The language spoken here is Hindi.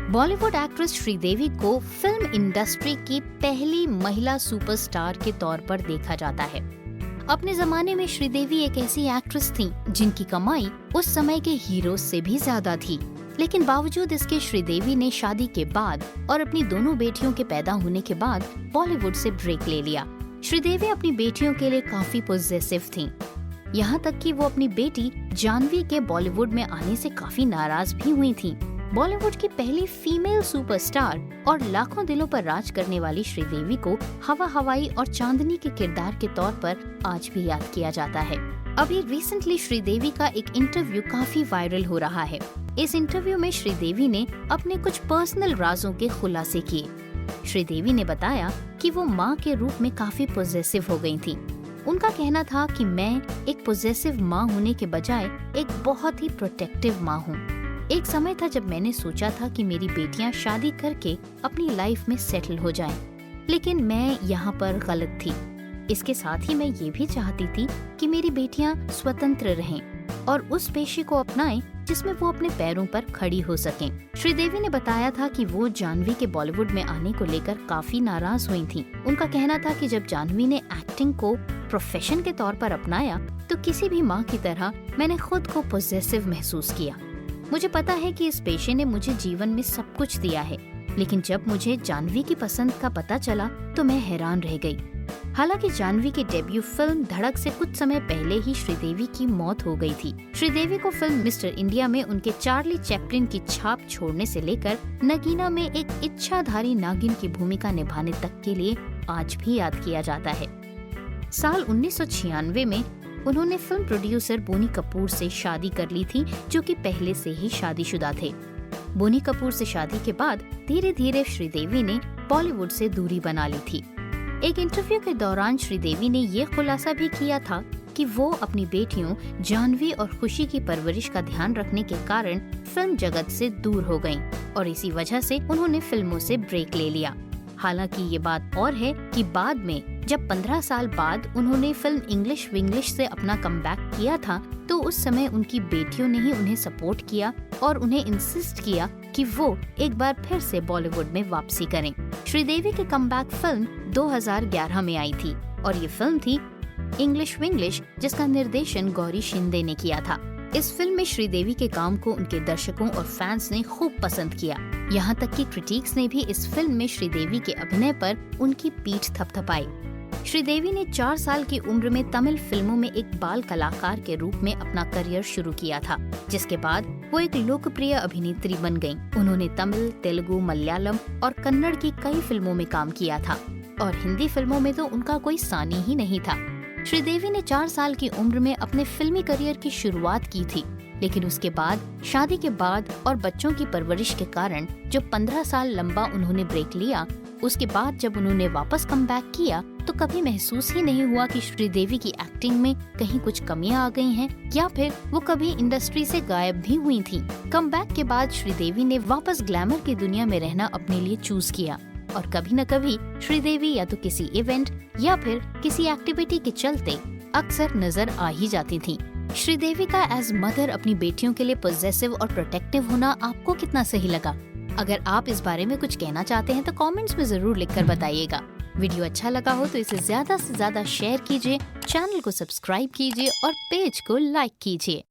बॉलीवुड एक्ट्रेस श्रीदेवी को फिल्म इंडस्ट्री की पहली महिला सुपरस्टार के तौर पर देखा जाता है। अपने जमाने में श्रीदेवी एक ऐसी एक्ट्रेस थी जिनकी कमाई उस समय के हीरो से भी ज्यादा थी, लेकिन बावजूद इसके श्रीदेवी ने शादी के बाद और अपनी दोनों बेटियों के पैदा होने के बाद बॉलीवुड से ब्रेक ले लिया। श्रीदेवी अपनी बेटियों के लिए काफी पॉजिटिव थी, यहाँ तक कि वो अपनी बेटी जानवी के बॉलीवुड में आने से काफी नाराज भी हुई थी। बॉलीवुड की पहली फीमेल सुपरस्टार और लाखों दिलों पर राज करने वाली श्रीदेवी को हवा हवाई और चांदनी के किरदार के तौर पर आज भी याद किया जाता है। अभी रिसेंटली श्रीदेवी का एक इंटरव्यू काफी वायरल हो रहा है। इस इंटरव्यू में श्रीदेवी ने अपने कुछ पर्सनल राजों के खुलासे किए। श्रीदेवी ने बताया कि वो माँ के रूप में काफी पॉजिटिव हो गई थी। उनका कहना था कि मैं एक पॉजिटिव माँ होने के बजाय एक बहुत ही प्रोटेक्टिव माँ हूँ। एक समय था जब मैंने सोचा था कि मेरी बेटियां शादी करके अपनी लाइफ में सेटल हो जाएं, लेकिन मैं यहाँ पर गलत थी। इसके साथ ही मैं ये भी चाहती थी कि मेरी बेटियां स्वतंत्र रहें और उस पेशे को अपनाएं जिसमें वो अपने पैरों पर खड़ी हो सकें। श्रीदेवी ने बताया था कि वो जानवी के बॉलीवुड में आने को लेकर काफी नाराज हुई थी। उनका कहना था कि जब जानवी ने एक्टिंग को प्रोफेशन के तौर पर अपनाया तो किसी भी माँ की तरह मैंने खुद को पॉजिटिव महसूस किया। मुझे पता है कि इस पेशे ने मुझे जीवन में सब कुछ दिया है, लेकिन जब मुझे जानवी की पसंद का पता चला तो मैं हैरान रह गई। हालांकि जानवी की डेब्यू फिल्म धड़क से कुछ समय पहले ही श्रीदेवी की मौत हो गई थी। श्रीदेवी को फिल्म मिस्टर इंडिया में उनके चार्ली चैपलिन की छाप छोड़ने से लेकर नगीना में एक इच्छाधारी नागिन की भूमिका निभाने तक के लिए आज भी याद किया जाता है। साल 1996 में उन्होंने फिल्म प्रोड्यूसर बोनी कपूर से शादी कर ली थी, जो कि पहले से ही शादीशुदा थे। बोनी कपूर से शादी के बाद धीरे धीरे श्रीदेवी ने बॉलीवुड से दूरी बना ली थी। एक इंटरव्यू के दौरान श्रीदेवी ने ये खुलासा भी किया था कि वो अपनी बेटियों जानवी और खुशी की परवरिश का ध्यान रखने के कारण फिल्म जगत से दूर हो गयीं और इसी वजह से उन्होंने फिल्मों से ब्रेक ले लिया। हालांकि ये बात और है कि बाद में जब 15 साल बाद उन्होंने फिल्म इंग्लिश विंग्लिश से अपना कमबैक किया था तो उस समय उनकी बेटियों ने ही उन्हें सपोर्ट किया और उन्हें इंसिस्ट किया कि वो एक बार फिर से बॉलीवुड में वापसी करें। श्रीदेवी की कमबैक फिल्म 2011 में आई थी और ये फिल्म थी इंग्लिश विंग्लिश, जिसका निर्देशन गौरी शिंदे ने किया था। इस फिल्म में श्रीदेवी के काम को उनके दर्शकों और फैंस ने खूब पसंद किया। यहाँ तक कि क्रिटिक्स ने भी इस फिल्म में श्रीदेवी के अभिनय पर उनकी पीठ थपथपाई। श्रीदेवी ने 4 साल की उम्र में तमिल फिल्मों में एक बाल कलाकार के रूप में अपना करियर शुरू किया था, जिसके बाद वो एक लोकप्रिय अभिनेत्री बन गयीं। उन्होंने तमिल, तेलुगु, मलयालम और कन्नड़ की कई फिल्मों में काम किया था और हिंदी फिल्मों में तो उनका कोई सानी ही नहीं था। श्रीदेवी ने 4 साल की उम्र में अपने फिल्मी करियर की शुरुआत की थी, लेकिन उसके बाद शादी के बाद और बच्चों की परवरिश के कारण जो 15 साल लंबा उन्होंने ब्रेक लिया, उसके बाद जब उन्होंने वापस कमबैक किया तो कभी महसूस ही नहीं हुआ कि श्रीदेवी की एक्टिंग में कहीं कुछ कमियां आ गई हैं या फिर वो कभी इंडस्ट्री से गायब भी हुई थी। कमबैक के बाद श्रीदेवी ने वापस ग्लैमर की दुनिया में रहना अपने लिए चूज किया और कभी न कभी श्रीदेवी या तो किसी इवेंट या फिर किसी एक्टिविटी के चलते अक्सर नजर आ ही जाती थी। श्रीदेवी का एज मदर अपनी बेटियों के लिए पॉजिटिव और प्रोटेक्टिव होना आपको कितना सही लगा? अगर आप इस बारे में कुछ कहना चाहते हैं तो कमेंट्स में जरूर लिखकर बताइएगा। वीडियो अच्छा लगा हो तो इसे ज्यादा से ज्यादा शेयर कीजिए, चैनल को सब्सक्राइब कीजिए और पेज को लाइक कीजिए।